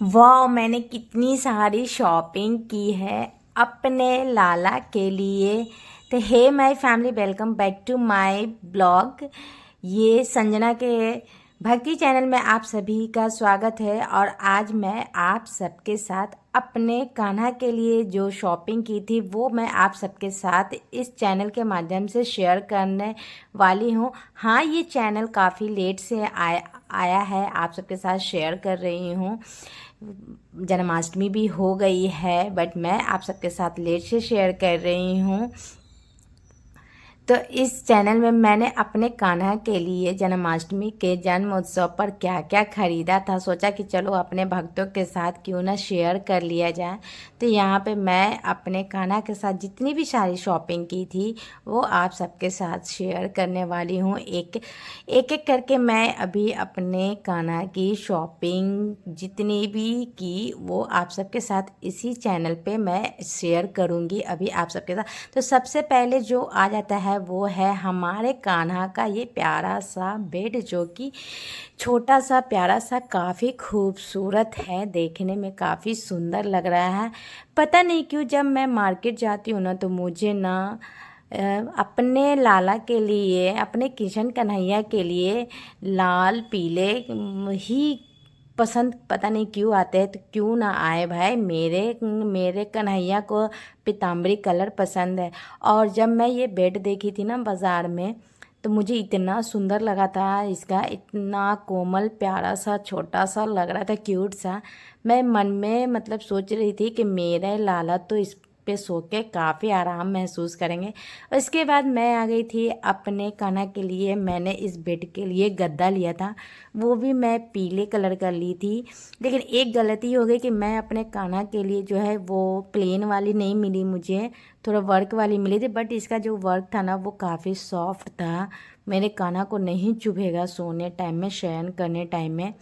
वाह, मैंने कितनी सारी शॉपिंग की है अपने लाला के लिए। तो hey my family, welcome back to my blog. ये संजना के भक्ति चैनल में आप सभी का स्वागत है। और आज मैं आप सबके साथ अपने कान्हा के लिए जो शॉपिंग की थी वो मैं आप सबके साथ इस चैनल के माध्यम से शेयर करने वाली हूँ। हाँ, ये चैनल काफ़ी लेट से आया है, आप सबके साथ शेयर कर रही हूँ। जन्माष्टमी भी हो गई है, बट मैं आप सबके साथ लेट से शेयर कर रही हूँ। तो इस चैनल में मैंने अपने कान्हा के लिए जन्माष्टमी के जन्म उत्सव पर क्या क्या खरीदा था, सोचा कि चलो अपने भक्तों के साथ क्यों ना शेयर कर लिया जाए। तो यहाँ पे मैं अपने कान्हा के साथ जितनी भी सारी शॉपिंग की थी वो आप सबके साथ शेयर करने वाली हूँ। एक एक करके मैं अभी अपने कान्हा की शॉपिंग जितनी भी की वो आप सबके साथ इसी चैनल पे मैं शेयर करूँगी अभी आप सबके साथ। तो सबसे पहले जो आ जाता है वो है हमारे कान्हा का ये प्यारा सा बेड, जो कि छोटा सा प्यारा सा काफ़ी खूबसूरत है, देखने में काफ़ी सुंदर लग रहा है। पता नहीं क्यों जब मैं मार्केट जाती हूँ ना तो मुझे ना अपने लाला के लिए, अपने किशन कन्हैया के लिए लाल पीले ही पसंद पता नहीं क्यों आते हैं। तो क्यों ना आए भाई, मेरे मेरे कन्हैया को पीताम्बरी कलर पसंद है। और जब मैं ये बेड देखी थी ना बाज़ार में तो मुझे इतना सुंदर लगा था, इसका इतना कोमल प्यारा सा छोटा सा लग रहा था, क्यूट सा। मैं मन में मतलब सोच रही थी कि मेरे लाला तो इस पे सो के काफ़ी आराम महसूस करेंगे। उसके बाद मैं आ गई थी अपने कान्हा के लिए, मैंने इस बेड के लिए गद्दा लिया था, वो भी मैं पीले कलर का ली थी। लेकिन एक गलती हो गई कि मैं अपने कान्हा के लिए जो है वो प्लेन वाली नहीं मिली मुझे, थोड़ा वर्क वाली मिली थी। बट इसका जो वर्क था ना वो काफ़ी सॉफ्ट था, मेरे कान्हा को नहीं चुभेगा सोने टाइम में, शयन करने टाइम में।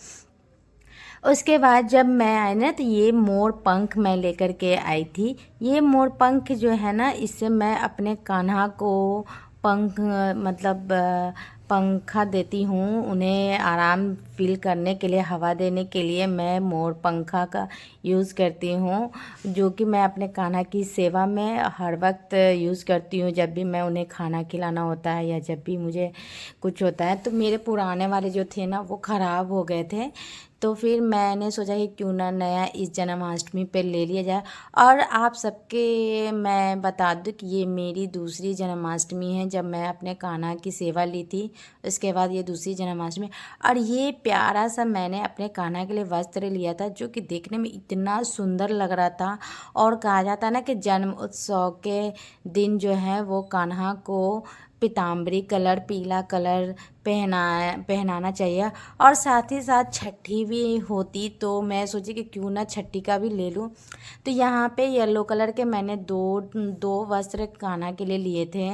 उसके बाद जब मैं आई ना तो ये मोर पंख मैं लेकर के आई थी। ये मोर पंख जो है ना, इससे मैं अपने कान्हा को पंख मतलब पंखा देती हूँ, उन्हें आराम फील करने के लिए, हवा देने के लिए मैं मोर पंखा का यूज़ करती हूँ, जो कि मैं अपने कान्हा की सेवा में हर वक्त यूज़ करती हूँ। जब भी मैं उन्हें खाना खिलाना होता है या जब भी मुझे कुछ होता है। तो मेरे पुराने वाले जो थे ना वो ख़राब हो गए थे, तो फिर मैंने सोचा कि क्यों ना नया इस जन्माष्टमी पे ले लिया जाए। और आप सबके मैं बता दूं कि ये मेरी दूसरी जन्माष्टमी है जब मैं अपने कान्हा की सेवा ली थी। उसके बाद ये दूसरी जन्माष्टमी। और ये प्यारा सा मैंने अपने कान्हा के लिए वस्त्र लिया था, जो कि देखने में इतना सुंदर लग रहा था। और कहा जाता है ना कि जन्म उत्सव के दिन जो है वो कान्हा को पीताम्बरी कलर, पीला कलर पहनाना चाहिए। और साथ ही साथ छठी भी होती तो मैं सोची कि क्यों ना छठी का भी ले लूँ। तो यहाँ पे येलो कलर के मैंने दो दो वस्त्र कान्हा के लिए लिए थे,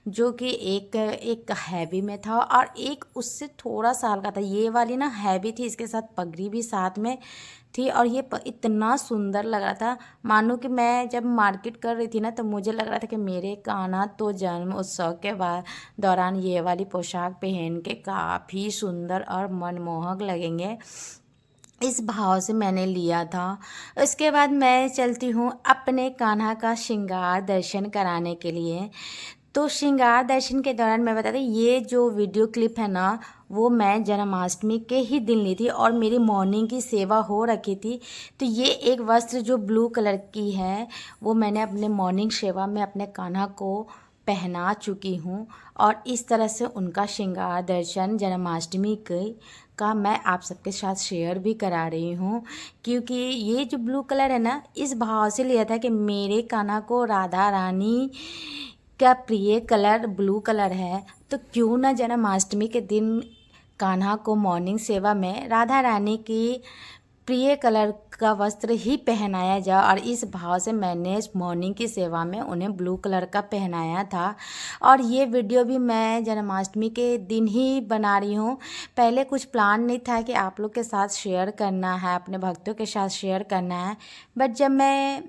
जो कि एक एक हैवी में था और एक उससे थोड़ा सा हल्का था। ये वाली ना हैवी थी, इसके साथ पगड़ी भी साथ में थी। और ये इतना सुंदर लग रहा था, मानो कि मैं जब मार्केट कर रही थी ना तो मुझे लग रहा था कि मेरे कान्हा तो जन्म उत्सव के बाद दौरान ये वाली पोशाक पहन के काफ़ी सुंदर और मनमोहक लगेंगे, इस भाव से मैंने लिया था। उसके बाद मैं चलती हूँ अपने कान्हा का श्रृंगार दर्शन कराने के लिए। तो श्रृंगार दर्शन के दौरान मैं बता दूँ, ये जो वीडियो क्लिप है ना वो मैं जन्माष्टमी के ही दिन ली थी और मेरी मॉर्निंग की सेवा हो रखी थी। तो ये एक वस्त्र जो ब्लू कलर की है वो मैंने अपने मॉर्निंग सेवा में अपने कान्हा को पहना चुकी हूँ। और इस तरह से उनका श्रृंगार दर्शन जन्माष्टमी की का मैं आप सबके साथ शेयर भी करा रही हूँ, क्योंकि ये जो ब्लू कलर है ना इस भाव से लिया था कि मेरे कान्हा को राधा रानी का प्रिय कलर ब्लू कलर है। तो क्यों ना जन्माष्टमी के दिन कान्हा को मॉर्निंग सेवा में राधा रानी की प्रिय कलर का वस्त्र ही पहनाया जाए। और इस भाव से मैंने मॉर्निंग की सेवा में उन्हें ब्लू कलर का पहनाया था। और ये वीडियो भी मैं जन्माष्टमी के दिन ही बना रही हूँ, पहले कुछ प्लान नहीं था कि आप लोग के साथ शेयर करना है, अपने भक्तों के साथ शेयर करना है। बट जब मैं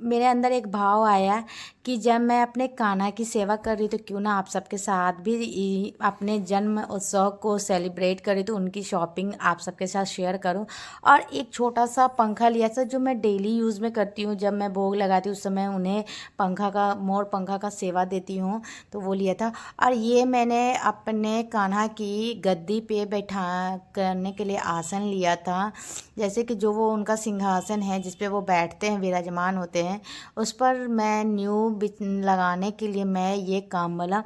मेरे अंदर एक भाव आया कि जब मैं अपने कान्हा की सेवा कर रही तो क्यों ना आप सबके साथ भी अपने जन्म उत्सव को सेलिब्रेट करी, तो उनकी शॉपिंग आप सबके साथ शेयर करूं। और एक छोटा सा पंखा लिया था जो मैं डेली यूज़ में करती हूँ, जब मैं भोग लगाती हूँ उस समय उन्हें पंखा का, मोर पंखा का सेवा देती हूँ, तो वो लिया था। और ये मैंने अपने कान्हा की गद्दी पे बैठा करने के लिए आसन लिया था, जैसे कि जो वो उनका सिंहासन है जिस पे वो बैठते हैं, विराजमान होते हैं, उस पर मैं न्यू लगाने के लिए मैं ये काम वाला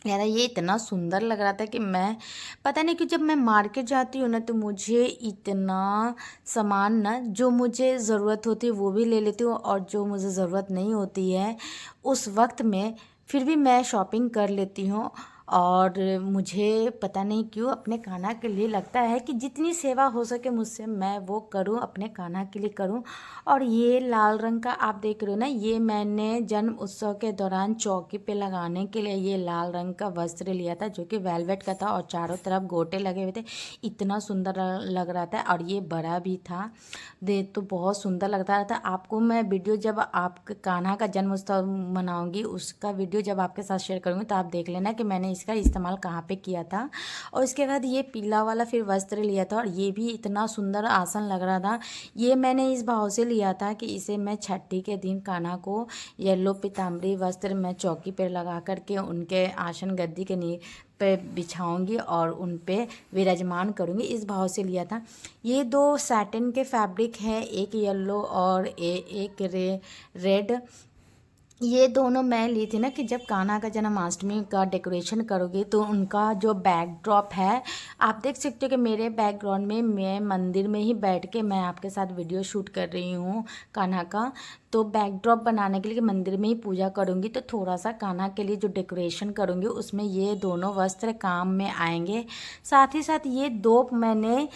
यार, ये इतना सुंदर लग रहा था कि मैं पता नहीं क्यों जब मैं मार्केट जाती हूँ ना तो मुझे इतना सामान ना, जो मुझे ज़रूरत होती है वो भी ले लेती हूँ, और जो मुझे ज़रूरत नहीं होती है उस वक्त में फिर भी मैं शॉपिंग कर लेती हूँ। और मुझे पता नहीं क्यों अपने कान्हा के लिए लगता है कि जितनी सेवा हो सके मुझसे मैं वो करूँ, अपने कान्हा के लिए करूँ। और ये लाल रंग का आप देख रहे हो ना, ये मैंने जन्म उत्सव के दौरान चौकी पे लगाने के लिए ये लाल रंग का वस्त्र लिया था, जो कि वेलवेट का था और चारों तरफ गोटे लगे हुए थे। इतना सुंदर लग रहा था, और ये बड़ा भी था, दे तो बहुत सुंदर लग रहा था। आपको मैं वीडियो जब आप कान्हा का जन्म उत्सव मनाऊंगी उसका वीडियो जब आपके साथ शेयर करूँगी तो आप देख लेना कि मैंने इसका इस्तेमाल कहाँ पे किया था। और इसके बाद ये पीला वाला फिर वस्त्र लिया था, और ये भी इतना सुंदर आसन लग रहा था। ये मैंने इस भाव से लिया था कि इसे मैं छठी के दिन कान्हा को येलो पीताम्बरी वस्त्र मैं चौकी पर लगा करके उनके आसन गद्दी के पे बिछाऊंगी और उन पे विराजमान करूंगी, इस भाव से लिया था। ये दो सैटिन के फैब्रिक हैं, एक येलो और एक रेड। ये दोनों मैं ली थी ना कि जब कान्हा का जन्माष्टमी का डेकोरेशन करोगे तो उनका जो बैकड्रॉप है, आप देख सकते हो कि मेरे बैकग्राउंड में मैं मंदिर में ही बैठ के मैं आपके साथ वीडियो शूट कर रही हूँ कान्हा का। तो बैकड्रॉप बनाने के लिए मंदिर में ही पूजा करूँगी, तो थोड़ा सा कान्हा के लिए जो डेकोरेशन करूँगी उसमें ये दोनों वस्त्र काम में आएंगे। साथ ही साथ ये दो मैंने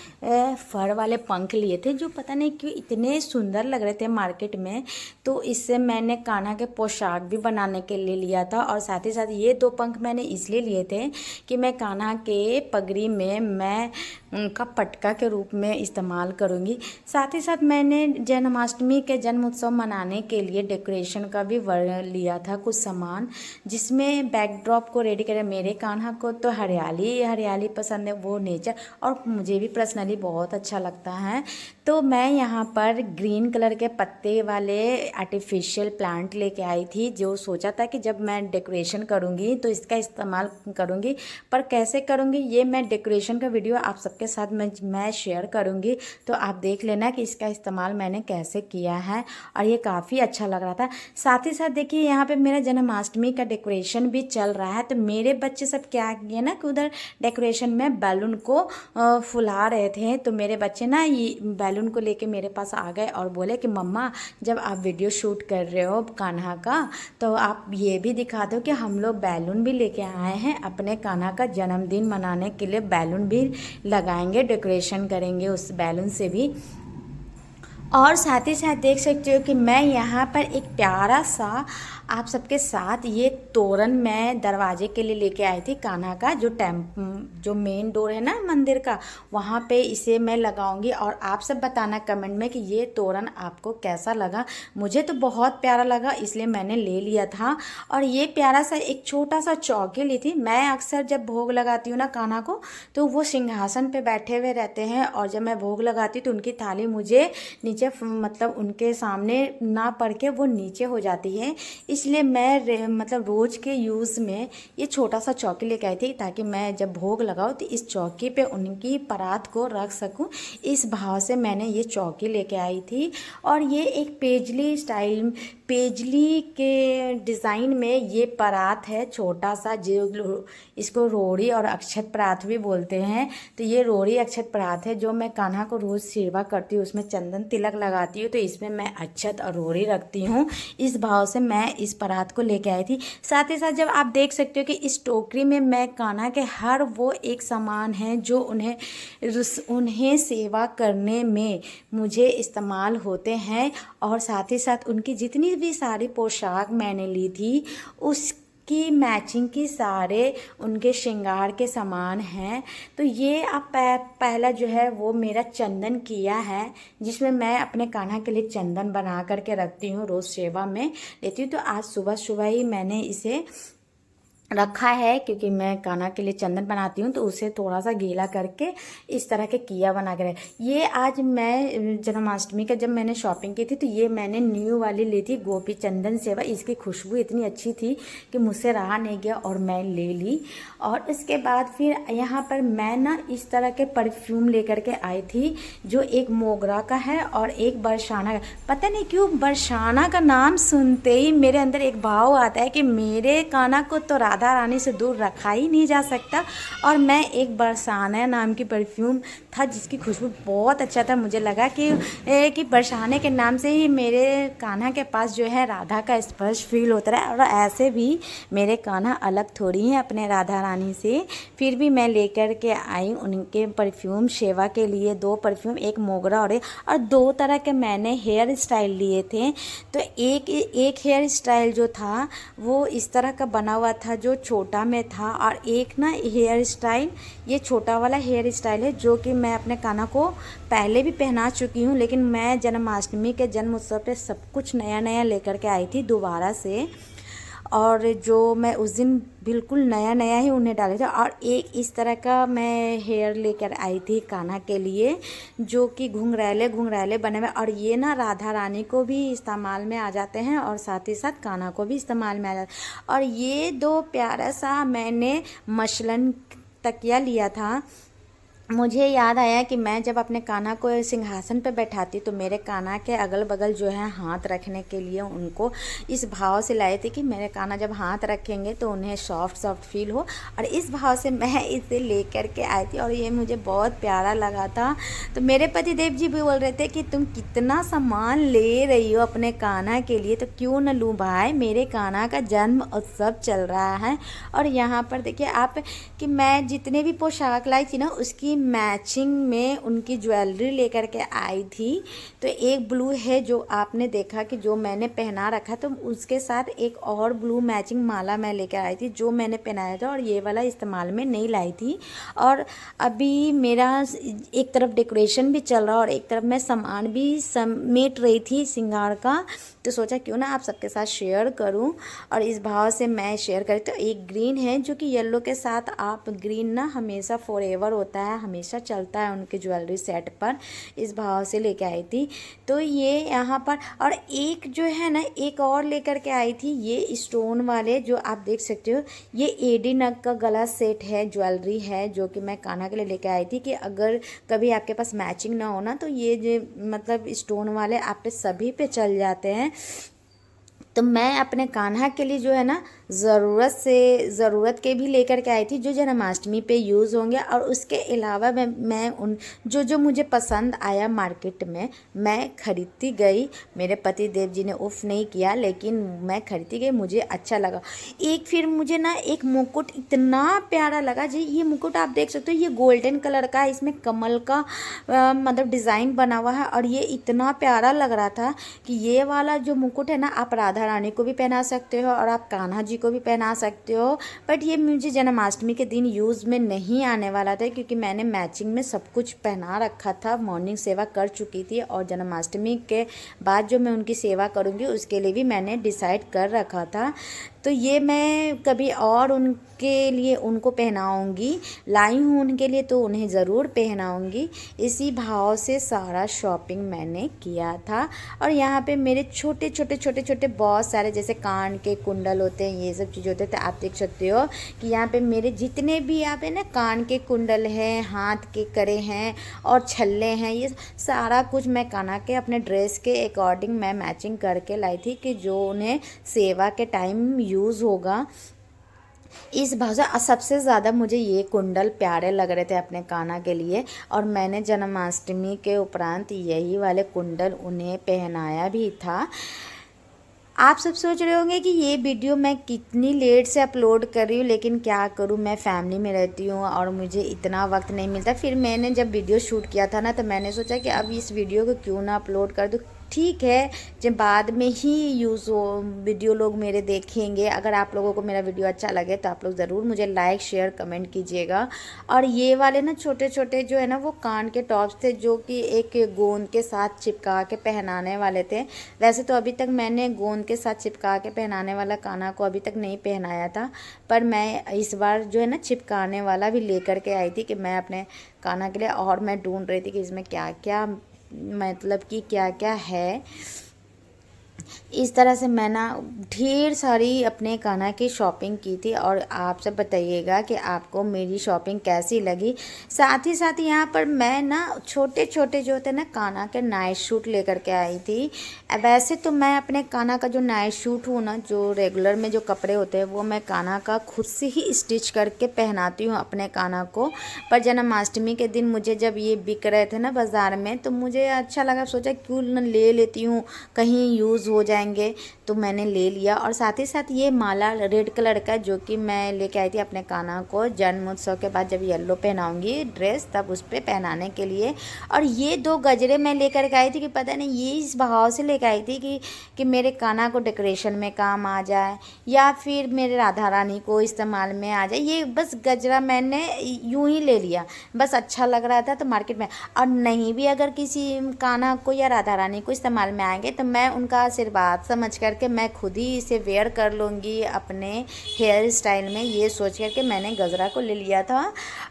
फर वाले पंख लिए थे, जो पता नहीं क्यों इतने सुंदर लग रहे थे मार्केट में, तो इससे मैंने कान्हा के पोशाक भी बनाने के लिए लिया था। और साथ ही साथ ये दो पंख मैंने इसलिए लिए थे कि मैं कान्हा के पगड़ी में मैं उनका पटका के रूप में इस्तेमाल करूँगी। साथ ही साथ मैंने जन्माष्टमी के जन्म उत्सव मनाने के लिए डेकोरेशन का भी लिया था कुछ सामान, जिसमें बैकड्रॉप को रेडी करें। मेरे कान्हा को तो हरियाली हरियाली पसंद है, वो नेचर, और मुझे भी पर्सनली बहुत अच्छा लगता है। तो मैं यहाँ पर ग्रीन कलर के पत्ते वाले आर्टिफिशियल प्लांट लेके आई थी, जो सोचा था कि जब मैं डेकोरेशन करूँगी तो इसका इस्तेमाल करूँगी, पर कैसे करूँगी ये मैं डेकोरेशन का वीडियो आप सबके साथ मैं शेयर करूँगी, तो आप देख लेना कि इसका इस्तेमाल मैंने कैसे किया है। और ये काफ़ी अच्छा लग रहा था। साथ ही साथ देखिए यहाँ पे मेरा जन्माष्टमी का डेकोरेशन भी चल रहा है, तो मेरे बच्चे सब क्या किए ना कि उधर डेकोरेशन में बैलून को फुला रहे थे, तो मेरे बच्चे ना ये बैलून को लेके मेरे पास आ गए और बोले कि मम्मा जब आप वीडियो शूट कर रहे हो कान्हा का तो आप ये भी दिखा दो कि हम लोग बैलून भी लेके आए हैं, अपने कान्हा का जन्मदिन मनाने के लिए बैलून भी लगाएंगे, डेकोरेशन करेंगे उस बैलून से भी। और साथ ही साथ देख सकते हो कि मैं यहाँ पर एक प्यारा सा आप सबके साथ ये तोरण मैं दरवाजे के लिए लेके आई थी कान्हा का, जो मेन डोर है ना मंदिर का, वहाँ पे इसे मैं लगाऊंगी। और आप सब बताना कमेंट में कि ये तोरण आपको कैसा लगा। मुझे तो बहुत प्यारा लगा, इसलिए मैंने ले लिया था। और ये प्यारा सा एक छोटा सा चौकी ली थी। मैं अक्सर जब भोग लगाती हूँ ना कान्हा को, तो वो सिंहासन पे बैठे हुए रहते हैं, और जब मैं भोग लगाती हूँ तो उनकी थाली मुझे नीचे मतलब उनके सामने ना पड़ के वो नीचे हो जाती है, इसलिए मैं मतलब रोज़ के यूज़ में ये छोटा सा चौकी लेके आई थी, ताकि मैं जब भोग लगाऊँ तो इस चौकी पे उनकी परात को रख सकूँ। इस भाव से मैंने ये चौकी लेके आई थी। और ये एक पेजली स्टाइल, पेजली के डिज़ाइन में ये परात है छोटा सा, जो इसको रोड़ी और अक्षत परात भी बोलते हैं। तो ये रोड़ी अक्षत परात है जो मैं कान्हा को रोज़ सेवा करती हूँ, उसमें चंदन तिलक लगाती हूँ, तो इसमें मैं अक्षत और रोड़ी रखती हूँ। इस भाव से मैं इस परात को लेके आई थी। साथ ही साथ जब आप देख सकते हो कि इस टोकरी में मैं कान्हा के हर वो एक सामान है जो उन्हें सेवा करने में मुझे इस्तेमाल होते हैं, और साथ ही साथ उनकी जितनी भी सारी पोशाक मैंने ली थी उसके की मैचिंग की सारे उनके श्रृंगार के सामान हैं। तो ये अब पहला जो है वो मेरा चंदन किया है, जिसमें मैं अपने कान्हा के लिए चंदन बना करके रखती हूँ, रोज़ सेवा में लेती हूँ। तो आज सुबह सुबह ही मैंने इसे रखा है, क्योंकि मैं कान्हा के लिए चंदन बनाती हूँ तो उसे थोड़ा सा गीला करके इस तरह के किया बना के ये आज मैं जन्माष्टमी का जब मैंने शॉपिंग की थी तो ये मैंने न्यू वाली ली थी, गोपी चंदन सेवा। इसकी खुशबू इतनी अच्छी थी कि मुझसे रहा नहीं गया और मैं ले ली। और उसके बाद फिर यहाँ पर मैं ना इस तरह के परफ्यूम लेकर के आई थी, जो एक मोगरा का है और एक बरसाना का। पता नहीं क्यों बरसाना का नाम सुनते ही मेरे अंदर एक भाव आता है कि मेरे कान्हा को तो राधा रानी से दूर रखा ही नहीं जा सकता। और मैं एक बरसाना नाम की परफ्यूम था जिसकी खुशबू बहुत अच्छा था। मुझे लगा कि बरसाने के नाम से ही मेरे कान्हा के पास जो है राधा का स्पर्श फील होता है। और ऐसे भी मेरे कान्हा अलग थोड़ी हैं अपने राधा रानी से। फिर भी मैं लेकर के आई उनके परफ्यूम सेवा के लिए, 2 परफ्यूम, एक मोगरा और 2 तरह के मैंने हेयर स्टाइल लिए थे। तो एक हेयर स्टाइल जो था वो इस तरह का बना हुआ था जो छोटा में था, और एक ना हेयर स्टाइल ये छोटा वाला हेयर स्टाइल है जो कि मैं अपने कान्हा को पहले भी पहना चुकी हूँ। लेकिन मैं जन्माष्टमी के जन्म उत्सव पे सब कुछ नया नया लेकर के आई थी दोबारा से, और जो मैं उस दिन बिल्कुल नया नया ही उन्हें डाले थे। और एक इस तरह का मैं हेयर लेकर आई थी कान्हा के लिए, जो कि घुंघरैले बने हुए, और ये ना राधा रानी को भी इस्तेमाल में आ जाते हैं और साथ ही साथ कान्हा को भी इस्तेमाल में आ जाते हैं। और ये 2 प्यारा सा मैंने मसलन तकिया लिया था। मुझे याद आया कि मैं जब अपने कान्हा को सिंहासन पर बैठाती तो मेरे कान्हा के अगल बगल जो है हाथ रखने के लिए उनको इस भाव से लाए थे कि मेरे कान्हा जब हाथ रखेंगे तो उन्हें सॉफ्ट सॉफ्ट फील हो। और इस भाव से मैं इसे लेकर के आई थी और ये मुझे बहुत प्यारा लगा था। तो मेरे पति देव जी भी बोल रहे थे कि तुम कितना सामान ले रही हो अपने कान्हा के लिए, तो क्यों न लूँ भाई, मेरे कान्हा का जन्म उत्सव चल रहा है। और यहाँ पर देखिए आप कि मैं जितने भी पोशाक लाई थी ना उसकी मैचिंग में उनकी ज्वेलरी लेकर के आई थी। तो एक ब्लू है जो आपने देखा कि जो मैंने पहना रखा, तो उसके साथ एक और ब्लू मैचिंग माला मैं लेकर आई थी जो मैंने पहनाया था, और ये वाला इस्तेमाल में नहीं लाई थी। और अभी मेरा एक तरफ डेकोरेशन भी चल रहा और एक तरफ मैं सामान भी समेट रही थी श्रृंगार का, तो सोचा क्यों ना आप सबके साथ शेयर करूं, और इस भाव से मैं शेयर करी। तो एक ग्रीन है जो कि येलो के साथ, आप ग्रीन ना हमेशा फॉरएवर होता है, हमेशा चलता है उनके ज्वेलरी सेट पर, इस भाव से लेके आई थी। तो ये यहाँ पर, और एक जो है ना एक और लेकर के आई थी, ये स्टोन वाले जो आप देख सकते हो, ये एडी नग का गला सेट है, ज्वेलरी है, जो कि मैं कान्हा के लिए लेके आई थी कि अगर कभी आपके पास मैचिंग ना हो ना तो ये जो मतलब स्टोन वाले आप पे सभी पे चल जाते हैं। तो मैं अपने कान्हा के लिए जो है ना ज़रूरत के भी लेकर के आई थी जो जन्माष्टमी पे यूज़ होंगे। और उसके अलावा मैं उन जो मुझे पसंद आया मार्केट में मैं ख़रीदती गई। मेरे पति देव जी ने उफ़ नहीं किया, लेकिन मैं ख़रीदती गई, मुझे अच्छा लगा। एक फिर मुझे ना एक मुकुट इतना प्यारा लगा जी, ये मुकुट आप देख सकते हो, ये गोल्डन कलर का है, इसमें कमल का मतलब डिज़ाइन बना हुआ है, और ये इतना प्यारा लग रहा था कि ये वाला जो मुकुट है ना आप राधा रानी को भी पहना सकते हो और आप कान्हा जी को भी पहना सकते हो। बट ये मुझे जन्माष्टमी के दिन यूज़ में नहीं आने वाला था, क्योंकि मैंने मैचिंग में सब कुछ पहना रखा था, मॉर्निंग सेवा कर चुकी थी, और जन्माष्टमी के बाद जो मैं उनकी सेवा करूँगी उसके लिए भी मैंने डिसाइड कर रखा था। तो ये मैं कभी और उनके लिए उनको पहनाऊँगी, लाई हूँ उनके लिए तो उन्हें ज़रूर पहनाऊँगी। इसी भाव से सारा शॉपिंग मैंने किया था। और यहाँ पे मेरे छोटे छोटे बहुत सारे जैसे कान के कुंडल होते हैं, ये सब चीज़ होते हैं। तो आप देख सकते हो कि यहाँ पे मेरे जितने भी यहाँ पे ना कान के कुंडल हैं, हाथ के करे हैं और छल्ले हैं, ये सारा कुछ मैं कान्हा के अपने ड्रेस के अकॉर्डिंग मैं मैचिंग करके लाई थी कि जो उन्हें सेवा के टाइम यूज़ होगा। इस भाषा सबसे ज़्यादा मुझे ये कुंडल प्यारे लग रहे थे अपने कान्हा के लिए, और मैंने जन्माष्टमी के उपरांत यही वाले कुंडल उन्हें पहनाया भी था। आप सब सोच रहे होंगे कि ये वीडियो मैं कितनी लेट से अपलोड कर रही हूँ, लेकिन क्या करूँ, मैं फैमिली में रहती हूँ और मुझे इतना वक्त नहीं मिलता। फिर मैंने जब वीडियो शूट किया था ना तो मैंने सोचा कि अब इस वीडियो को क्यों ना अपलोड कर दूँ, ठीक है, जब बाद में ही यूज़ हो वीडियो लोग मेरे देखेंगे। अगर आप लोगों को मेरा वीडियो अच्छा लगे तो आप लोग ज़रूर मुझे लाइक शेयर कमेंट कीजिएगा। और ये वाले ना छोटे छोटे जो है ना वो कान के टॉप्स थे, जो कि एक गोंद के साथ चिपका के पहनाने वाले थे। वैसे तो अभी तक मैंने गोंद के साथ चिपका के पहनाने वाला काना को अभी तक नहीं पहनाया था, पर मैं इस बार जो है ना चिपकाने वाला भी लेकर के आई थी कि मैं अपने काना के लिए। और मैं ढूंढ रही थी कि इसमें क्या क्या, मतलब कि क्या क्या है। इस तरह से मैं ना ढेर सारी अपने काना की शॉपिंग की थी, और आप सब बताइएगा कि आपको मेरी शॉपिंग कैसी लगी। साथ ही साथ यहाँ पर मैं ना छोटे छोटे जो होते हैं ना काना के नाइट सूट लेकर के आई थी। वैसे तो मैं अपने काना का जो नाइट सूट हूँ ना, जो रेगुलर में जो कपड़े होते हैं वो मैं काना का खुद से ही स्टिच करके पहनाती हूँ अपने काना को। पर जन्माष्टमी के दिन मुझे जब ये बिक रहे थे ना बाज़ार में, तो मुझे अच्छा लगा, सोचा क्यों न ले लेती हूँ, कहीं यूज़ हो जाएंगे, तो मैंने ले लिया। और साथ ही साथ ये माला रेड कलर का जो कि मैं लेके आई थी अपने काना को जन्मोत्सव के बाद, जब येलो पहनाऊंगी ड्रेस तब उस पर पहनाने के लिए। और ये 2 गजरे मैं लेकर के आई थी कि पता नहीं ये इस भाव से लेकर आई थी कि मेरे काना को डेकोरेशन में काम आ जाए, या फिर मेरे राधा रानी को इस्तेमाल में आ जाए। ये बस गजरा मैंने यूं ही ले लिया, बस अच्छा लग रहा था तो मार्केट में। और नहीं भी अगर किसी कान्हा को या राधा रानी को इस्तेमाल में आएंगे तो मैं उनका आशीर्वाद समझ करके मैं खुद ही इसे वेयर कर लूँगी अपने हेयर स्टाइल में, ये सोच करके मैंने गजरा को ले लिया था।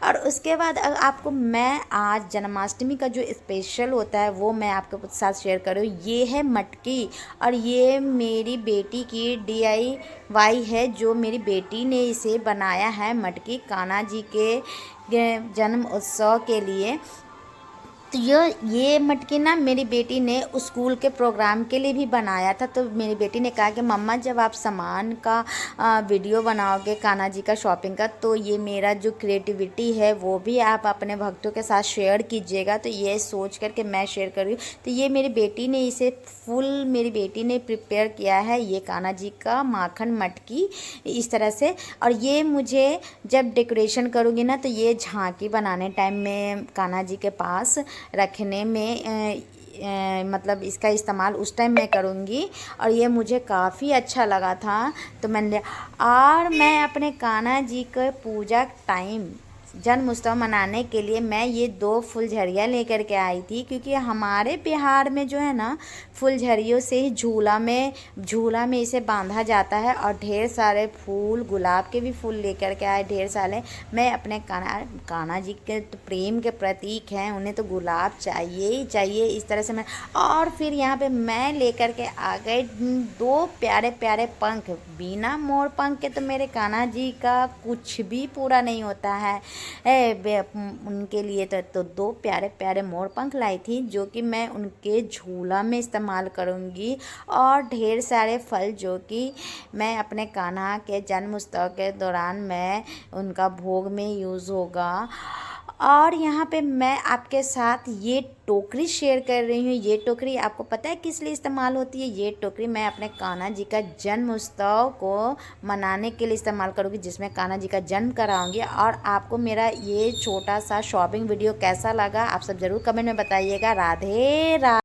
और उसके बाद आपको मैं आज जन्माष्टमी का जो स्पेशल होता है वो मैं आपके साथ शेयर करूँ। ये है मटकी, और ये मेरी बेटी की DIY है, जो मेरी बेटी ने इसे बनाया है मटकी कान्हा जी के जन्म उत्सव के लिए। तो ये मटकी ना मेरी बेटी ने स्कूल के प्रोग्राम के लिए भी बनाया था। तो मेरी बेटी ने कहा कि मम्मा जब आप सामान का वीडियो बनाओगे कान्हा जी का शॉपिंग का, तो ये मेरा जो क्रिएटिविटी है वो भी आप अपने भक्तों के साथ शेयर कीजिएगा। तो ये सोच कर के मैं शेयर कर रही हूँ। तो ये मेरी बेटी ने इसे फुल मेरी बेटी ने प्रिपेयर किया है, ये कान्हा जी का माखन मटकी इस तरह से। और ये मुझे जब डेकोरेशन करूँगी ना, तो ये झांकी बनाने टाइम में कान्हा जी के पास रखने में मतलब इसका इस्तेमाल उस टाइम मैं करूँगी। और ये मुझे काफ़ी अच्छा लगा था, तो मैंने। और मैं अपने कान्हा जी के पूजा टाइम जन्म उत्सव मनाने के लिए मैं ये 2 फुलझड़ियाँ लेकर के आई थी, क्योंकि हमारे बिहार में जो है ना फुलझड़ियों से ही झूला में इसे बांधा जाता है। और ढेर सारे फूल, गुलाब के भी फूल लेकर के आए ढेर सारे। मैं अपने कान्हा जी के तो प्रेम के प्रतीक हैं, उन्हें तो गुलाब चाहिए ही चाहिए, इस तरह से मैं। और फिर यहाँ पे मैं लेकर के आ गए 2 प्यारे प्यारे पंख। बिना मोर पंख के तो मेरे कान्हा जी का कुछ भी पूरा नहीं होता है। उनके लिए तो 2 प्यारे प्यारे मोर पंख लाई थी, जो कि मैं उनके झूला में इस्तेमाल करूँगी। और ढेर सारे फल जो कि मैं अपने कान्हा के जन्म उत्सव के दौरान मैं उनका भोग में यूज़ होगा। और यहाँ पे मैं आपके साथ ये टोकरी शेयर कर रही हूँ। ये टोकरी आपको पता है किस लिए इस्तेमाल होती है? ये टोकरी मैं अपने कान्हा जी का जन्म उत्सव को मनाने के लिए इस्तेमाल करूँगी, जिसमें कान्हा जी का जन्म कराऊंगी। और आपको मेरा ये छोटा सा शॉपिंग वीडियो कैसा लगा आप सब ज़रूर कमेंट में बताइएगा। राधे राधे।